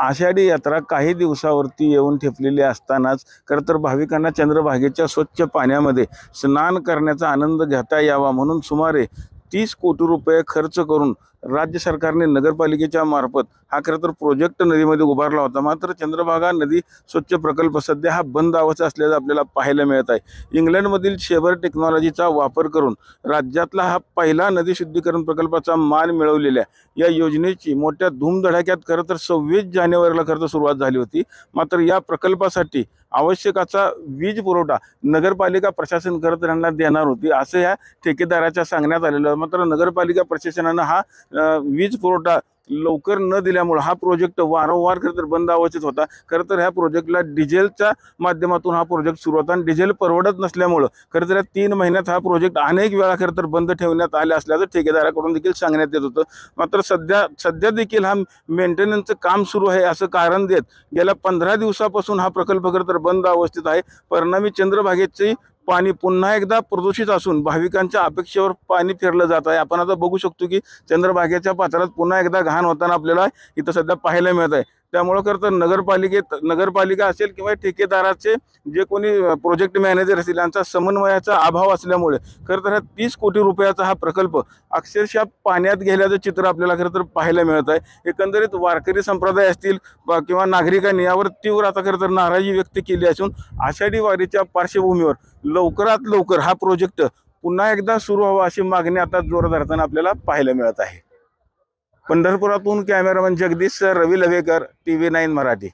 आषाढी यात्रा काही दिवसावरती येऊन ठेपलेली असतानाच खरं तर भाविकांना चंद्रभागेच्या स्वच्छ पाण्यामध्ये स्नान करण्याचा आनंद घेता यावा म्हणून सुमारे 30 कोटी रुपये खर्च करून राज्य सरकारने नगरपालिकेच्या मार्फत हा खरं तर प्रोजेक्ट नदीमध्ये उभारला होता। मात्र चंद्रभागा नदी स्वच्छ प्रकल्प सध्या हा बंद अवस्था असल्याचं आपल्याला पाहायला मिळत आहे। इंग्लंडमधील शेबर टेक्नॉलॉजीचा वापर करून राज्यातला हा पहिला नदी शुद्धीकरण प्रकल्पाचा मान मिळवलेल्या या योजनेची मोठ्या धूमधडाक्यात खरं तर 26 जानेवारीला खरं तर सुरुवात झाली होती। मात्र या प्रकल्पासाठी आवश्यकाचा वीज पुरवठा नगरपालिका प्रशासन खरं तर यांना देणार होती असं या ठेकेदाराच्या सांगण्यात आलेलं। मात्र नगरपालिका प्रशासनानं हा वीज पुरवठा लवकर न दिल्यामुळे हा प्रोजेक्ट वारंवार खरं तर बंद अवस्थेत होता। खरं तर ह्या प्रोजेक्टला डिझेलच्या माध्यमातून हा प्रोजेक्ट सुरू होता आणि डिझेल परवडत नसल्यामुळे खरं तर 3 महिन्यात हा प्रोजेक्ट अनेक वेळा खरं तर बंद ठेवण्यात आले असल्याचं ठेकेदाराकडून देखील सांगण्यात येत होतं। मात्र सध्या देखील हा मेंटेनन्सचं काम सुरू आहे असं कारण देत गेल्या 15 दिवसापासून हा प्रकल्प खरं तर बंद अवस्थेत आहे। परिणामी चंद्रभागेची पाणी पुन्हा एकदा प्रदूषित असून भाविकांच्या अपेक्षेवर पाणी फिरलं जात आहे। आपण आता बघू शकतो की चंद्रभागेच्या पात्रात पुन्हा एकदा घाण होताना आपल्याला इथं सध्या पाहायला मिळत आहे। त्यामुळे खरं तर नगरपालिका असेल किंवा ठेकेदाराचे जे कोणी प्रोजेक्ट मॅनेजर असतील यांचा समन्वयाचा अभाव असल्यामुळे खरं तर 30 कोटी रुपयाचा हा प्रकल्प अक्षरशः पाण्यात गेल्याचं चित्र आपल्याला खरं तर पाहायला मिळत आहे। एकंदरीत वारकरी संप्रदाय असतील किंवा नागरिकांनी यावर तीव्र आता खरं तर नाराजी व्यक्त केली असून आषाढी वारीच्या पार्श्वभूमीवर लवकरात लवकर हा प्रोजेक्ट पुन्हा एकदा सुरू व्हावा अशी मागणी आता जोर धरताना आपल्याला पाहायला मिळत आहे। पंढरपुरातून कॅमेरामन जगदीश रवी लवेकर, TV9 मराठी।